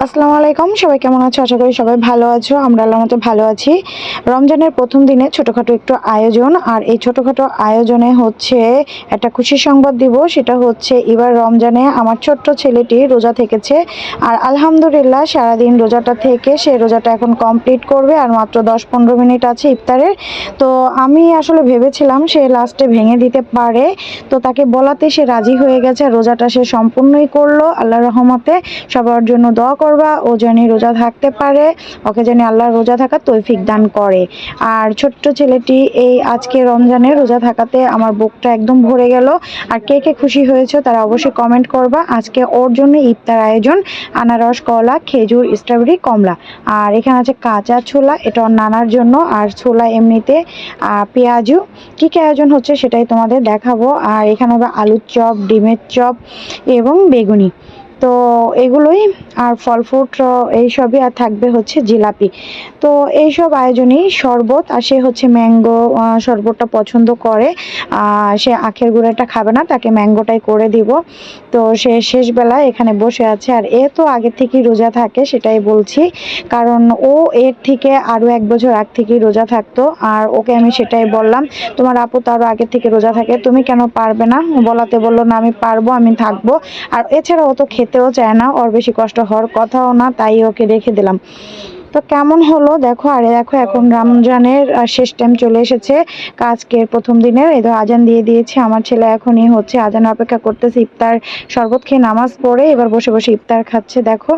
আসসালামু আলাইকুম, সবাই কেমন আছো? আশা করি সবাই ভালো আছো। আমরা আল্লাহর মতো ভালো আছি। রমজানের প্রথম দিনে ছোটোখাটো একটু আয়োজন, আর এই ছোটোখাটো আয়োজনে হচ্ছে একটা খুশির সংবাদ দিব। সেটা হচ্ছে এবার রমজানে আমার ছোট্ট ছেলেটি রোজা থেকেছে, আর আলহামদুলিল্লাহ সারাদিন রোজাটা থেকে সে রোজাটা এখন কমপ্লিট করবে, আর মাত্র 10-15 মিনিট আছে ইফতারের। তো আমি আসলে ভেবেছিলাম সে লাস্টে ভেঙে দিতে পারে, তো তাকে বলাতে সে রাজি হয়ে গেছে। রোজাটা সে সম্পূর্ণই করলো আল্লাহর রহমতে। সবার জন্য দোয়া করবা, ও যেন রোজা থাকতে পারে, ওকে যেন আল্লাহ রোজা থাকার তৌফিক দান করে। আর ছোট্ট ছেলেটি এই আজকে রমজানে রোজা থাকাতে আমার বুকটা একদম ভরে গেল। আর কে কে খুশি হয়েছে তারা অবশ্যই কমেন্ট করবা। আজকে ওর জন্য ইফতার আয়োজন আনারস, কলা, খেজুর, স্ট্রবেরি, কমলা। আর এখানে আছে কাঁচা ছোলা, এটা ওর নানার জন্য। আর ছোলা এমনিতে পেঁয়াজু। কী কী আয়োজন হচ্ছে সেটাই তোমাদের দেখাবো। আর এখানে হবে আলুর চপ, ডিমের চপ এবং বেগুনি। তো এগুলোই, আর ফল ফ্রুট এইসবই, আর থাকবে হচ্ছে জিলাপি। তো এইসব আয়োজনই শরবত, আর সে হচ্ছে ম্যাঙ্গো শরবতটা পছন্দ করে। সে আখের গুঁড়াটা খাবে না, তাকে ম্যাঙ্গোটাই করে দিব। তো সে শেষবেলায় এখানে বসে আছে, আর এ তো আগে থেকেই রোজা থাকে সেটাই বলছি, কারণ ও এর থেকে আরও 1 বছর আগ থেকেই রোজা থাকতো। আর ওকে আমি সেটাই বললাম, তোমার আপু তো আরও আগে থেকে রোজা থাকে, তুমি কেন পারবে না? বলাতে বললো না, আমি পারবো, আমি থাকবো। আর এছাড়া ও তো খেতেও চায় না, ওর বেশি কষ্ট হওয়ার কথাও না, তাই ওকে রেখে দিলাম। তো কেমন হলো দেখো। আর দেখো এখন রমজানের শেষ টাইম চলে এসেছে, আজকের প্রথম দিনের এই তো আজান দিয়ে দিয়েছে। আমার ছেলে এখনই হচ্ছে আজান অপেক্ষা করতেছে, ইফতার শরবত খেয়ে নামাজ পড়ে এবার বসে বসে ইফতার খাচ্ছে দেখো।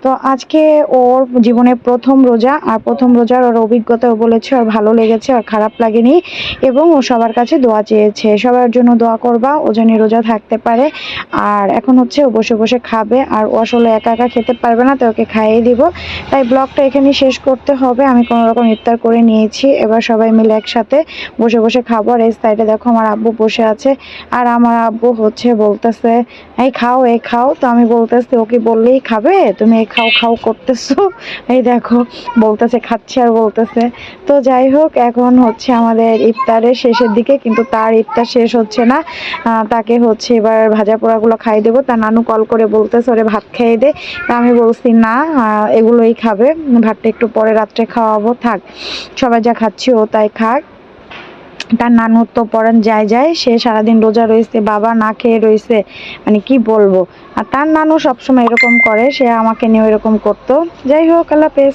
তো আজকে ওর জীবনের প্রথম রোজা, আর প্রথম রোজার ওর অভিজ্ঞতাও বলেছে, আর ভালো লেগেছে, আর খারাপ লাগেনি। এবং ও সবার কাছে দোয়া চেয়েছে, সবার জন্য দোয়া করবা ও যেন রোজা থাকতে পারে। আর এখন হচ্ছে ও বসে বসে খাবে, আর ও আসলে একা একা খেতে পারবে না, তো ওকে খাইয়ে দিব। তাই ব্লগটা এখানে শেষ করতে হবে। আমি কোনো রকম ইফতার করে নিয়েছি, এবার সবাই মিলে একসাথে বসে বসে খাবো। আর এই সাইডে দেখো আমার আব্বু বসে আছে, আর আমার আব্বু হচ্ছে বলতেছে এই খাও, এই খাও। তো আমি বলতেছি ওকে বললেই খাবে, তুমি এই খাও খাও করতেছো। এই দেখো বলতেছে খাচ্ছে, আর বলতেছে। তো যাই হোক, এখন হচ্ছে আমাদের ইফতারের শেষের দিকে, কিন্তু তার ইফতার শেষ হচ্ছে না। তাকে হচ্ছে এবার ভাজা পোড়াগুলো খাই দেবো। তার নানু কল করে বলতেছে ওরে ভাত খাইয়ে দে। তা আমি বলছি না, এগুলোই খাবে, ভাতটা একটু পরে রাত্রে খাওয়াবো, থাক সবাই যা খাচ্ছি ও তাই খাক। তার নানু তো পরান যায় যায়, সে সারাদিন রোজা রয়েছে, বাবা না খেয়ে রয়েছে, মানে কি বলবো। আর তার নানু সবসময় এরকম করে, সে আমাকে নিয়ে এরকম করতো। যাই হোক, আল্লাহ হাফেজ।